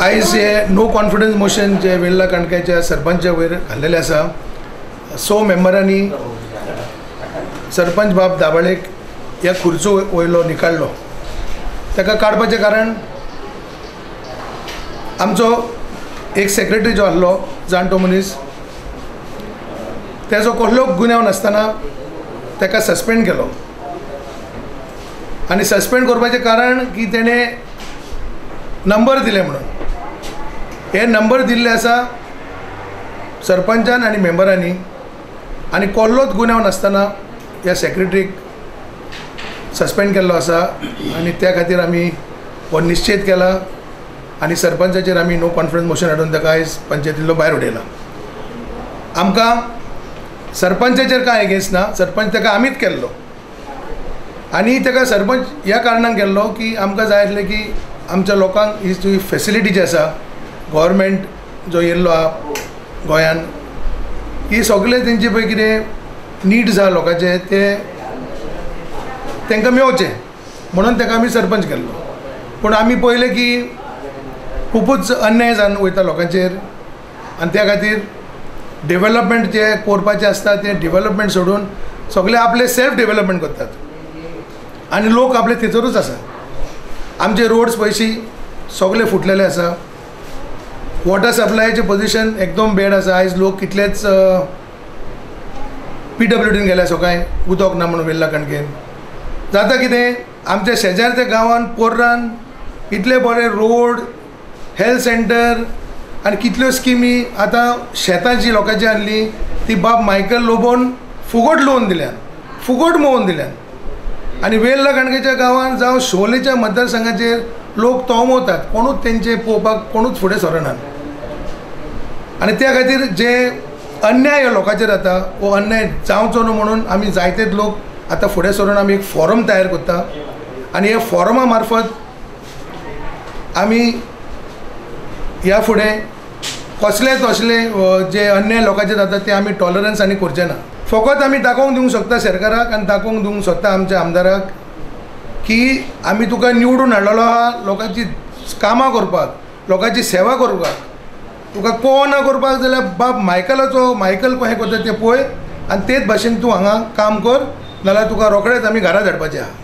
आयज हे no confidence motion जे वेल्ला कणकेच्या सरपंचा वयर घाल्लेले आसा 100 मेंबरांनी सरपंच बाब दाबाळेक ह्या खुर्चो वयलो निकाडलो। ताका काडपाचें कारण आमचो एक सेक्रेटरी जो आसलो जाणटो मनीस तेजो कसलो गुन्यांव नासतना ताका सस्पेंड केलो आनी सस्पेंड करपाचें कारण की तेणे नंबर दिले म्हणून। हे नंबर दिल्ले आसा सरपंचान आनी मेंबरांनी आनी कसलोच गुन्यांव नासतना ह्या सेक्रेटरीक सस्पेंड केल्लो आसा आनी त्या खातीर आमी हो निश्चित केला आनी सरपंचाचेर आमी नो कॉन्फिडन्स मोशन हाडून ताका आयज पंचायतींतलो भायर उडयला। आमकां सरपंचाचेर कांय एगेन्स्ट ना, सरपंच ताका आमीच केल्लो आनी ताका सरपंच ह्या कारणान केल्लो की आमकां जाय आसलें की आमच्या लोकांक ही जी फेसिलिटी जी आसा गव्हर्मेंट जो येयल्लो आहा गोंयान ही सगळे तेंचे पळय कितें नीड्स आहा लोकांचे ते तांकां मेळचें म्हणून ताका आमी सरपंच केल्लो। पूण आमी पळयलें की खुबूच अन्याय जावन वयता लोकांचेर आनी त्या खातीर डेवलपमेंट जे करपाचें आसता तें डेवलपमेंट सोडून सगळे आपले सेल्फ डेवलपमेंट करतात आनी लोक आपले थंयसरूच आसा। आमचे रोड्स पयशी सगळे फुटलेले आसा, वॉटर सप्लायचे पोजिशन एकदम बॅड आसा। आयज लोक कितलेच PWDन गेल्या सकाळी उदक ना म्हणून वेल्ला कणकेन जाता कितें आमच्या शेजारच्या गांवांत पोर्रान इतले बरे रोड, हेल्थ सेंटर आनी कितल्यो स्किमी आतां शेतांची लोकांची आहली ती बाब मायकल लोबोन फुगट लोवन दिल्यान, फुगट मोवन दिल्यान आनी वेल्ला कणकेच्या गांवांत जावं शोलेच्या मतदारसंघाचेर लोक तोमवतात, कोणूच तेंचे पळोवपाक कोणूच फुडें सरनात आनी त्या खातीर जे अन्याय ह्या लोकांचेर जाता हो अन्याय जावचो न्हू म्हणून आमी जायतेच लोक आतां फुडें सरून आमी एक फॉरम तयार करता आनी ह्या फॉरमा मार्फत आमी ह्या फुडें कसलेच असले जे अन्याय लोकांचे जाता ते आमी टॉलरन्स आनी करचे ना। फकत आमी दाखोवंक दिवंक शकता सरकाराक आनी दाखोवंक दिवंक शकता आमच्या आमदाराक की आमी तुका निवडून हाडलेलो आहा लोकांची कामां करपाक, लोकांची सेवा करपाक। तुका कोण ना करपाक जाल्यार बाब मायकल कशें करता तें पळय आनी तेच भाशेन तूं हांगा काम कर, नाल्यार तुका रोखडेंच आमी घरा धाडपाचें आहा।